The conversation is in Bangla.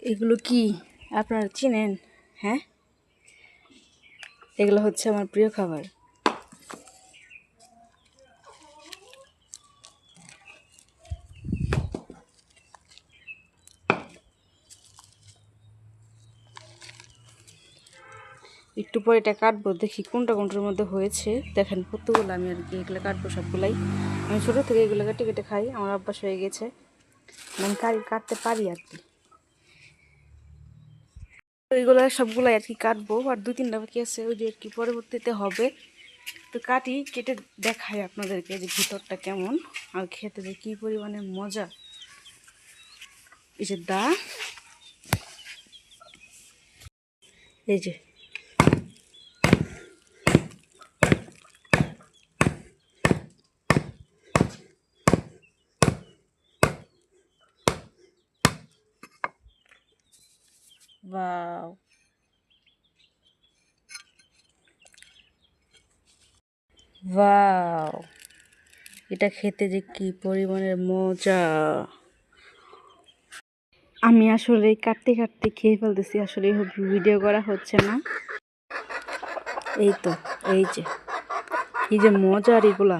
এগুলো কি আপনারা চিনেন? হ্যাঁ, এগুলো হচ্ছে আমার প্রিয় খাবার। একটু পরে এটা কাটবো, দেখি কোনটার মধ্যে হয়েছে। দেখেন কতগুলো আমি আর কি এগুলো কাটবো সবগুলাই। আমি ছোটো থেকে এগুলো কেটে কেটে খাই, আমার অভ্যাস হয়ে গেছে, আমি কাটতে পারি আর কি। এইগুলো সবগুলাই আর কি কাটবো, আর 2-3টা বাকি আছে, ওই যে আর কি পরবর্তীতে হবে। তো কাটি, কেটে দেখাই আপনাদেরকে যে ভিতরটা কেমন আর খেতে যে কী পরিমাণে মজা। এই যে এই যে ওয়াও, ওয়াও, এটা খেতে যে কি পরিমাণের মজা। আমি আসলে কাটতে কাটতে খেয়ে ফেলতেছি, আসলে ভিডিও করা হচ্ছে না। এই তো, এই যে কি যে মজার এগুলা।